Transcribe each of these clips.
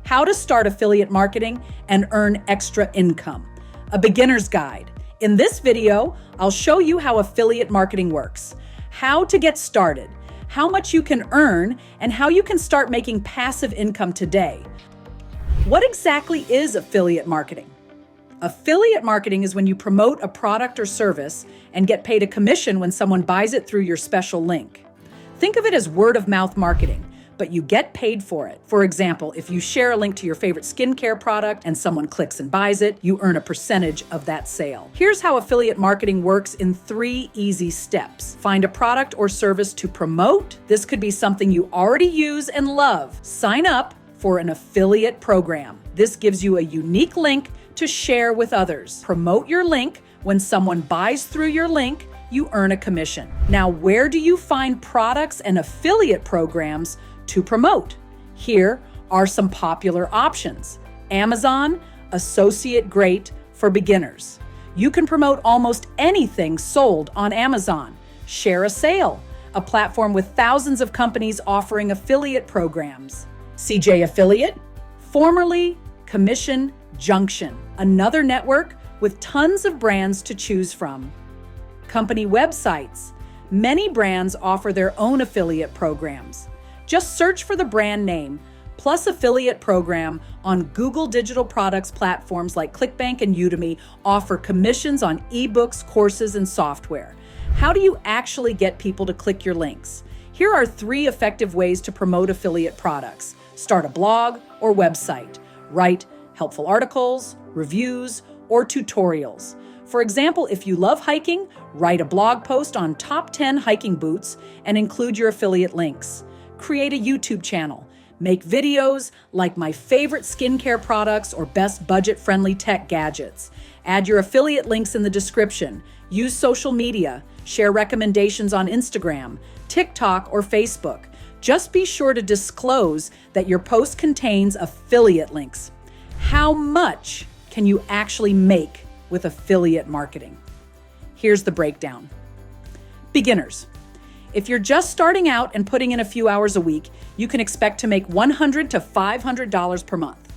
How to start affiliate marketing and earn extra income. A beginner's guide. In this video, I'll show you how affiliate marketing works, how to get started, how much you can earn, and how you can start making passive income today. What exactly is affiliate marketing? Affiliate marketing is when you promote a product or service and get paid a commission when someone buys it through your special link. Think of it as word-of-mouth marketing, but you get paid for it. For example, if you share a link to your favorite skincare product and someone clicks and buys it, you earn a percentage of that sale. Here's how affiliate marketing works in 3 easy steps. Find a product or service to promote. This could be something you already use and love. Sign up for an affiliate program. This gives you a unique link to share with others. Promote your link. When someone buys through your link, you earn a commission. Now, where do you find products and affiliate programs to promote? Here are some popular options. Amazon, associate great for beginners. You can promote almost anything sold on Amazon. Share a Sale, a platform with thousands of companies offering affiliate programs. CJ Affiliate, formerly Commission Junction, another network with tons of brands to choose from. Company websites. Many brands offer their own affiliate programs. Just search for the brand name plus affiliate program on Google digital products platforms like ClickBank and Udemy offer commissions on eBooks, courses, and software. How do you actually get people to click your links? Here are 3 effective ways to promote affiliate products. Start a blog or website. Write helpful articles, reviews, or tutorials. For example, if you love hiking, write a blog post on top 10 hiking boots and include your affiliate links. Create a YouTube channel. Make videos like my favorite skincare products or best budget-friendly tech gadgets. Add your affiliate links in the description. Use social media. Share recommendations on Instagram, TikTok, or Facebook. Just be sure to disclose that your post contains affiliate links. How much can you actually make with affiliate marketing? Here's the breakdown. Beginners. If you're just starting out and putting in a few hours a week, you can expect to make $100 to $500 per month.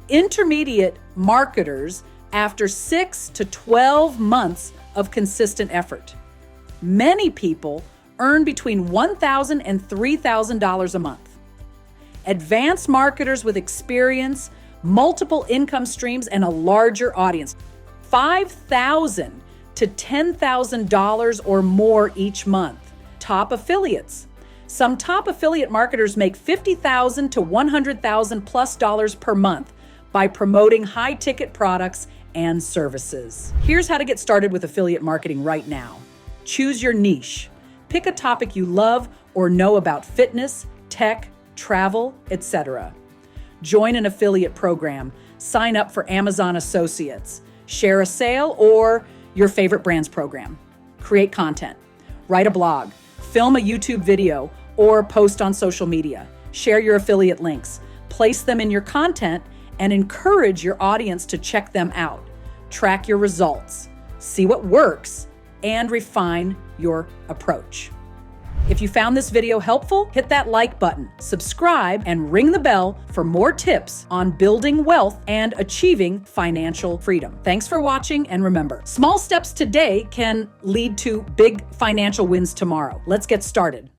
Intermediate marketers after 6 to 12 months of consistent effort. Many people earn between $1,000 and $3,000 a month. Advanced marketers with experience, multiple income streams, and a larger audience. $5,000 to $10,000 or more each month. Top affiliates. Some top affiliate marketers make $50,000 to $100,000 plus dollars per month by promoting high-ticket products and services. Here's how to get started with affiliate marketing right now. Choose your niche. Pick a topic you love or know about fitness, tech, travel, etc. Join an affiliate program. Sign up for Amazon Associates. Share a Sale or your favorite brand's program. Create content. Write a blog. Film a YouTube video or post on social media. Share your affiliate links. Place them in your content and encourage your audience to check them out. Track your results. See what works and refine your approach. If you found this video helpful, hit that like button, subscribe, and ring the bell for more tips on building wealth and achieving financial freedom. Thanks for watching, and remember, small steps today can lead to big financial wins tomorrow. Let's get started.